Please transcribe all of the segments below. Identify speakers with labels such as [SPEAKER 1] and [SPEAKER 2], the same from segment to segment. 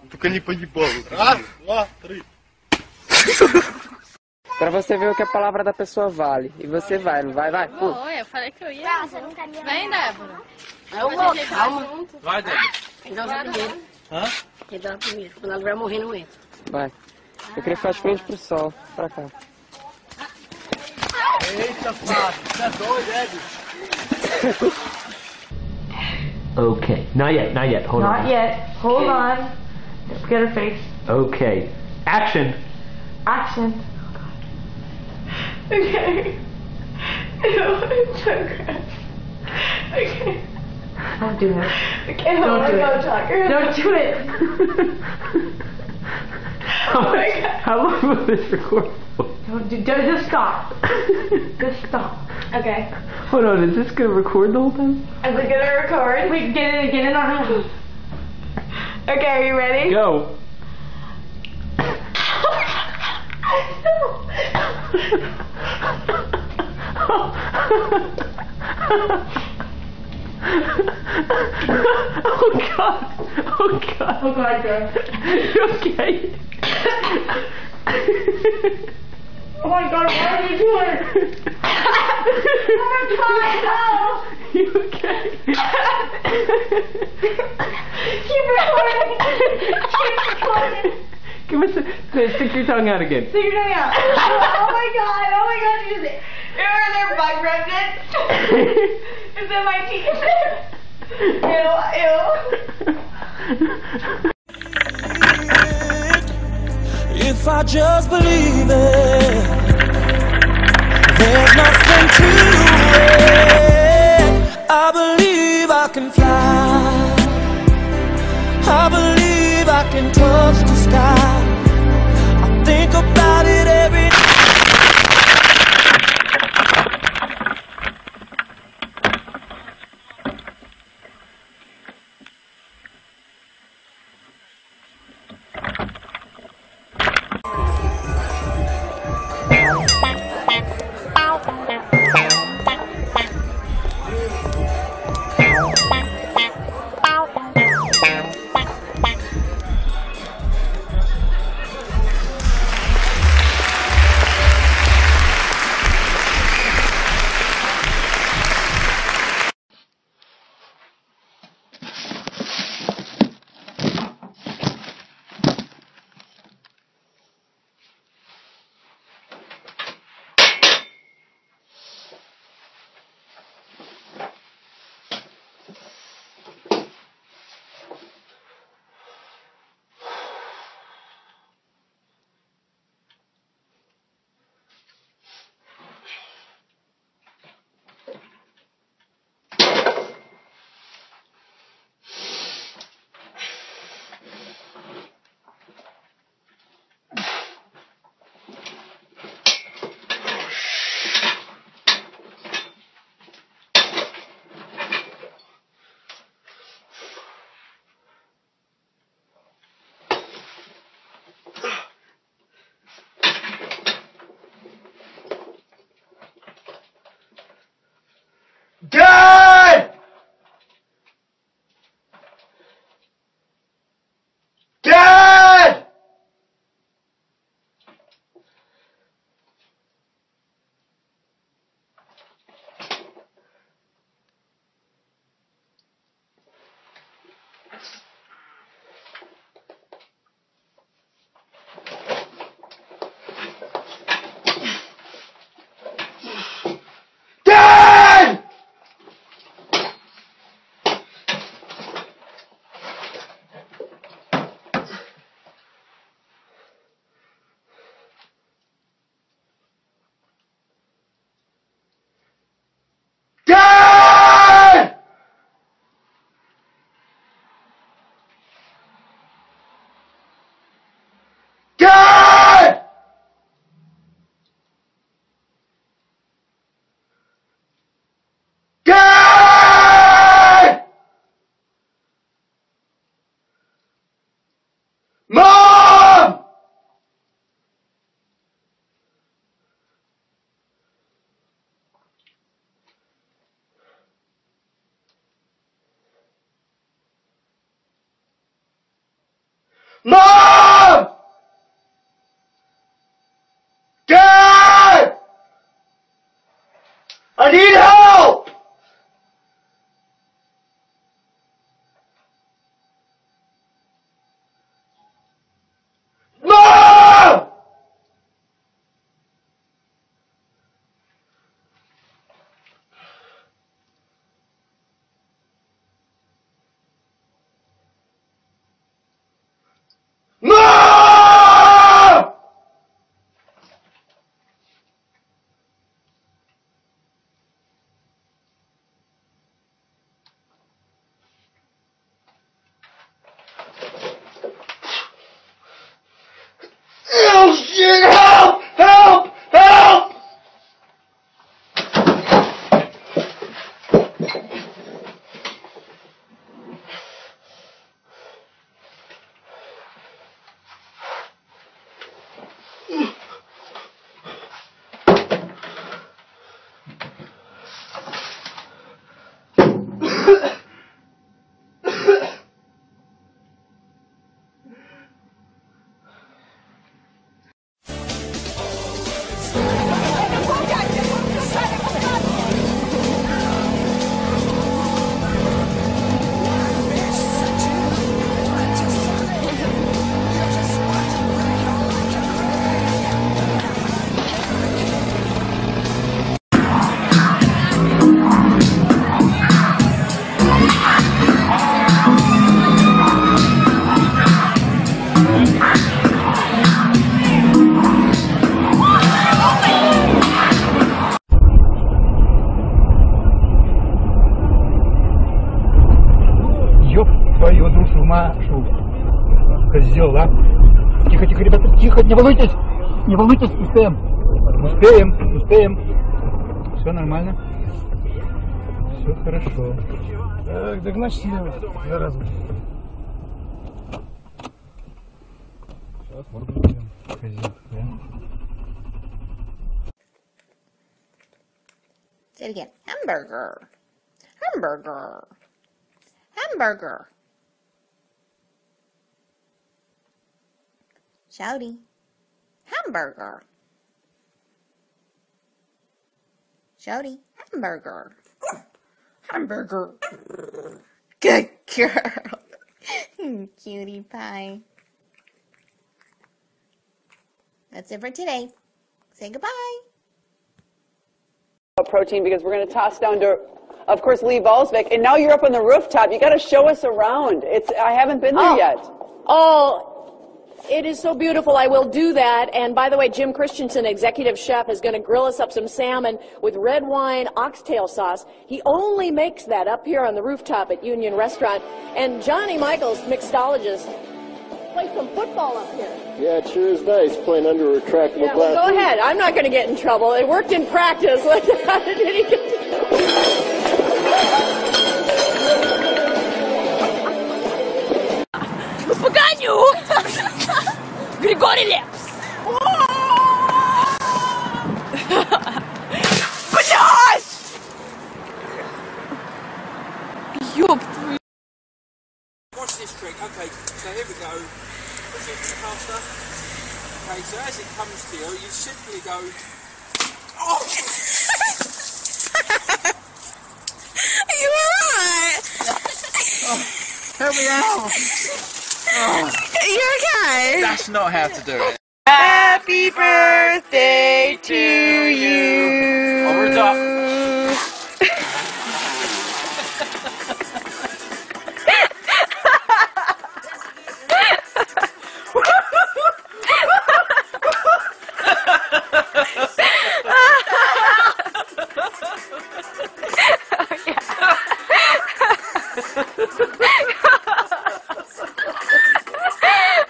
[SPEAKER 1] Только не поебал. Раз, два, три.
[SPEAKER 2] Pra você ver o que a palavra da pessoa vale. E você vai, não vai? Vai.
[SPEAKER 3] Oi, eu falei que eu ia. Vem, Débora.
[SPEAKER 4] Eu vou, calma.
[SPEAKER 1] Vai, Débora.
[SPEAKER 4] Quem dá ela primeiro.
[SPEAKER 1] Hã?
[SPEAKER 4] Quem dá ela primeiro. Quando ela vai morrer, não entra.
[SPEAKER 2] Vai. Eu queria ficar de frente pro sol. Pra cá.
[SPEAKER 1] Eita, Fábio. Você é doido, é, bicho?
[SPEAKER 5] Okay. Not yet, not yet. Hold on.
[SPEAKER 6] Not yet. Hold on. Don't forget her face.
[SPEAKER 5] Okay. Action.
[SPEAKER 6] Action. Okay. Ew, it's so gross. Okay. Don't do it. Okay, don't do it. Don't do it.
[SPEAKER 5] Oh my God. How long will this record for?
[SPEAKER 6] Just stop. Just stop. Okay.
[SPEAKER 5] Hold on, is this gonna record the whole time?
[SPEAKER 6] Is it gonna record? Wait, get it on. Okay, are you ready?
[SPEAKER 5] Go. Oh God! Oh God!
[SPEAKER 6] Oh God, girl.
[SPEAKER 5] You okay?
[SPEAKER 6] Oh my God, what are you doing? Oh my God, no!
[SPEAKER 5] You okay?
[SPEAKER 6] Keep recording! Keep recording!
[SPEAKER 5] Give us stick your tongue out again.
[SPEAKER 6] Stick your tongue out. Oh my God, use it. Remember their bug remnants? Is in my teeth. Ew, ew.
[SPEAKER 7] If I just believe it, there's nothing to it. I believe I can fly. I believe I can touch the sky. I think about it every day.
[SPEAKER 1] Mom! Dad! I need help! Mom! Mom! Oh shit! Help! Help! Help!
[SPEAKER 5] Ёб твою душу, Машу. Козел, а? Тихо, тихо, ребята, тихо, не волнуйтесь. Не волнуйтесь, успеем. Успеем, успеем. Все нормально. Все хорошо.
[SPEAKER 1] Так, догнать слева. Зараза. Сейчас, морду будем.
[SPEAKER 5] Козел, да?
[SPEAKER 3] Say it again. Hamburger. Hamburger. Hamburger. Shouty. Hamburger. Shouty. Hamburger. Hamburger. Good girl. Cutie pie. That's it for today. Say goodbye.
[SPEAKER 2] Protein, because we're going to toss down to, of course, Lee Valsvik, and now you're up on the rooftop. You got to show us around. I haven't been there yet.
[SPEAKER 4] Oh, it is so beautiful. I will do that. And by the way, Jim Christensen, executive chef, is going to grill us up some salmon with red wine oxtail sauce. He only makes that up here on the rooftop at Union Restaurant. And Johnny Michaels, mixologist, plays some football up here.
[SPEAKER 1] Yeah, it sure is nice playing under a retractable
[SPEAKER 4] Yeah, well, go ahead. I'm not going to get in trouble. It worked in practice. How did he get
[SPEAKER 3] Поганю! Григорий Лепс! Блядь! Ёб твою...
[SPEAKER 7] Watch this trick. Okay, so here we go. Push it faster. Okay, so as it comes to you, you simply go. Oh!
[SPEAKER 3] Are you alright?
[SPEAKER 1] Help me out!
[SPEAKER 3] You're okay?
[SPEAKER 1] That's not how to do it.
[SPEAKER 3] Happy birthday to you!
[SPEAKER 1] Over the top.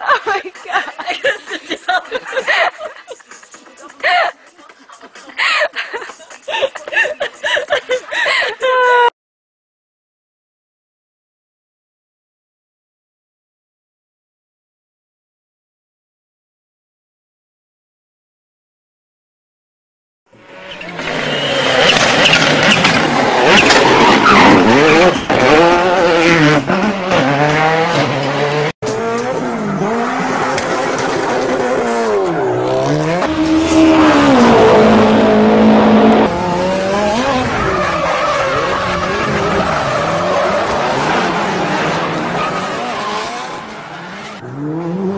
[SPEAKER 3] Oh my god. I gotta sit down.
[SPEAKER 7] road.